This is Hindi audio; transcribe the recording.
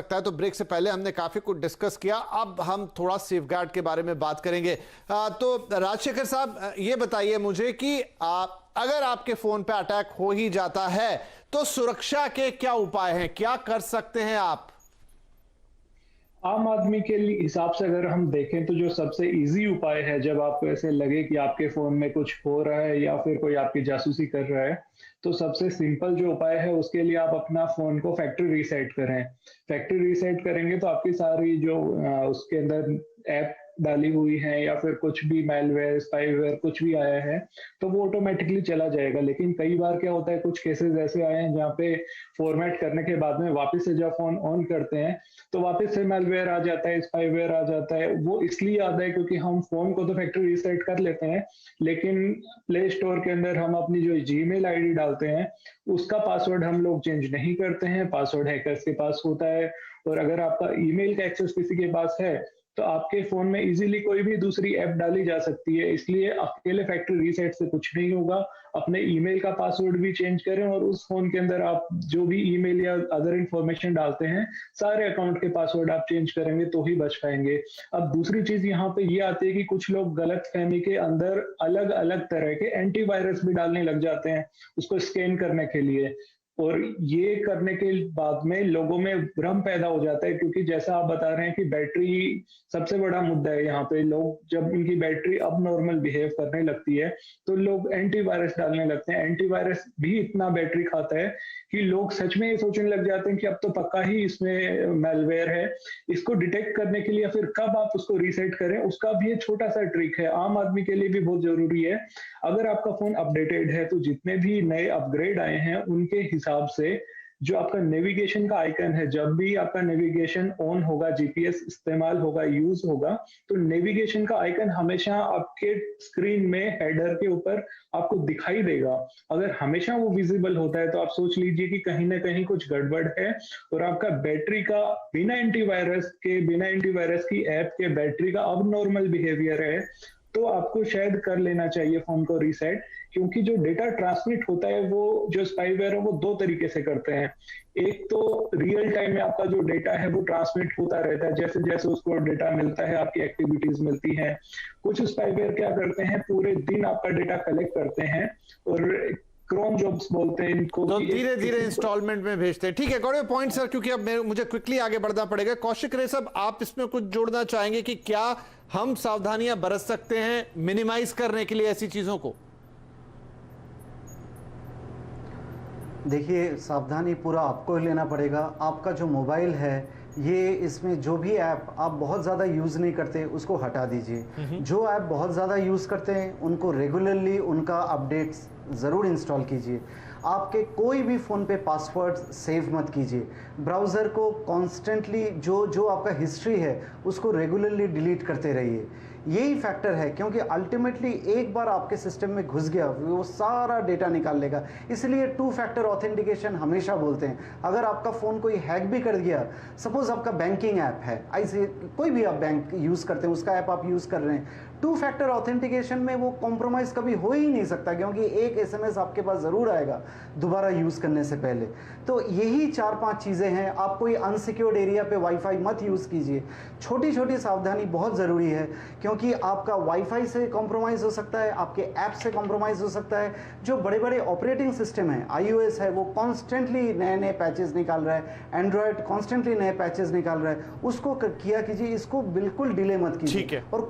सकता है। तो ब्रेक से पहले हमने काफी कुछ डिस्कस किया, अब हम थोड़ा सेफगार्ड के बारे में बात करेंगे। तो राजशेखर साहब ये बताइए मुझे कि अगर आपके फोन पे अटैक हो ही जाता है तो सुरक्षा के क्या उपाय हैं, क्या कर सकते हैं आप? आम आदमी के हिसाब से अगर हम देखें तो जो सबसे इजी उपाय है, जब आपको ऐसे लगे कि आपके फोन में कुछ हो रहा है या फिर कोई आपकी जासूसी कर रहा है, तो सबसे सिंपल जो उपाय है उसके लिए आप अपना फोन को फैक्ट्री रीसेट करें। फैक्ट्री रीसेट करेंगे तो आपकी सारी जो उसके अंदर ऐप डाली हुई है या फिर कुछ भी मेलवेयर स्पाईवेयर कुछ भी आया है तो वो ऑटोमेटिकली चला जाएगा। लेकिन कई बार क्या होता है, कुछ केसेस ऐसे आए हैं जहाँ पे फॉर्मेट करने के बाद में वापस से जब फोन ऑन करते हैं तो वापस से मेलवेयर आ जाता है, स्पाईवेयर आ जाता है। वो इसलिए आता है क्योंकि हम फोन को तो फैक्ट्री रीसेट कर लेते हैं, लेकिन प्ले स्टोर के अंदर हम अपनी जो जीमेल आईडी डालते हैं उसका पासवर्ड हम लोग चेंज नहीं करते हैं। पासवर्ड हैकर्स के पास होता है, और अगर आपका ईमेल का एक्सेस किसी के पास है तो आपके फोन में इजीली कोई भी दूसरी ऐप डाली जा सकती है। इसलिए अकेले फैक्ट्री रीसेट से कुछ नहीं होगा। अपने ईमेल का पासवर्ड भी चेंज करें, और उस फोन के अंदर आप जो भी ईमेल या अदर इंफॉर्मेशन डालते हैं सारे अकाउंट के पासवर्ड आप चेंज करेंगे तो ही बच पाएंगे। अब दूसरी चीज यहाँ पे ये आती है कि कुछ लोग गलत फहमी के अंदर अलग अलग तरह के एंटीवायरस भी डालने लग जाते हैं उसको स्कैन करने के लिए, और ये करने के बाद में लोगों में भ्रम पैदा हो जाता है। क्योंकि जैसा आप बता रहे हैं कि बैटरी सबसे बड़ा मुद्दा है यहाँ पे। लोग जब इनकी बैटरी अब नॉर्मल बिहेव करने लगती है तो लोग एंटीवायरस डालने लगते हैं। एंटीवायरस भी इतना बैटरी खाता है कि लोग सच में ये सोचने लग जाते हैं कि अब तो पक्का ही इसमें मेलवेयर है। इसको डिटेक्ट करने के लिए फिर कब आप उसको रीसेट करें उसका भी एक छोटा सा ट्रिक है, आम आदमी के लिए भी बहुत जरूरी है। अगर आपका फोन अपडेटेड है तो जितने भी नए अपग्रेड आए हैं उनके हिसाब से जो आपका नेविगेशन का आइकन है, जब भी आपका नेविगेशन ऑन होगा, जीपीएस इस्तेमाल होगा, यूज होगा, तो नेविगेशन का आइकन हमेशा आपके स्क्रीन में हेडर के ऊपर आपको दिखाई देगा। अगर हमेशा वो विजिबल होता है तो आप सोच लीजिए कि कहीं ना कहीं कुछ गड़बड़ है, और आपका बैटरी का बिना एंटीवायरस की ऐप के बैटरी का अब नॉर्मल बिहेवियर है, तो आपको शायद कर लेना चाहिए फोन को रीसेट। क्योंकि जो डेटा ट्रांसमिट होता है वो जो स्पाईवेयर है वो दो तरीके से करते हैं। एक तो रियल टाइम में आपका जो डेटा है वो ट्रांसमिट होता रहता है, जैसे जैसे उसको डेटा मिलता है आपकी एक्टिविटीज मिलती हैं। कुछ स्पाईवेयर क्या करते हैं, पूरे दिन आपका डेटा कलेक्ट करते हैं और क्रोन जॉब्स बोलते हैं इनको, तो धीरे धीरे इंस्टॉलमेंट में भेजते हैं। ठीक है, गौरव पॉइंट सर, क्योंकि अब मुझे क्विकली आगे बढ़ना पड़ेगा। कौशिक रे साहब, आप इसमें कुछ जोड़ना चाहेंगे कि क्या हम सावधानियां बरत सकते हैं मिनिमाइज करने के लिए ऐसी चीजों को? देखिए, सावधानी पूरा आपको ही लेना पड़ेगा। आपका जो मोबाइल है ये, इसमें जो भी ऐप आप बहुत ज़्यादा यूज़ नहीं करते उसको हटा दीजिए। जो ऐप बहुत ज़्यादा यूज़ करते हैं उनको रेगुलरली उनका अपडेट्स ज़रूर इंस्टॉल कीजिए। आपके कोई भी फ़ोन पे पासवर्ड सेव मत कीजिए। ब्राउज़र को कॉन्स्टेंटली जो आपका हिस्ट्री है उसको रेगुलरली डिलीट करते रहिए। यही फैक्टर है, क्योंकि अल्टीमेटली एक बार आपके सिस्टम में घुस गया वो सारा डेटा निकाल लेगा। इसलिए टू फैक्टर ऑथेंटिकेशन हमेशा बोलते हैं। अगर आपका फ़ोन कोई हैक भी कर दिया, सपोज आपका बैंकिंग ऐप है, ऐसे कोई भी आप बैंक यूज़ करते हैं उसका ऐप आप यूज़ कर रहे हैं, टू फैक्टर ऑथेंटिकेशन में वो कॉम्प्रोमाइज़ कभी हो ही नहीं सकता, क्योंकि एक एसएमएस आपके पास ज़रूर आएगा दोबारा यूज़ करने से पहले। तो यही 4-5 चीज़ें हैं। आप कोई अनसिक्योर्ड एरिया पे वाईफाई मत यूज़ कीजिए। छोटी छोटी सावधानी बहुत ज़रूरी है, क्योंकि आपका वाईफाई से कॉम्प्रोमाइज़ हो सकता है, आपके ऐप से कॉम्प्रोमाइज़ हो सकता है। जो बड़े बड़े ऑपरेटिंग सिस्टम हैं, iOS है, वो कॉन्स्टेंटली नए नए पैचेस निकाल रहा है, एंड्रॉयड कॉन्स्टेंटली नए पैचेस निकाल रहा है, उसको किया कीजिए, इसको बिल्कुल डिले मत कीजिए। और कोई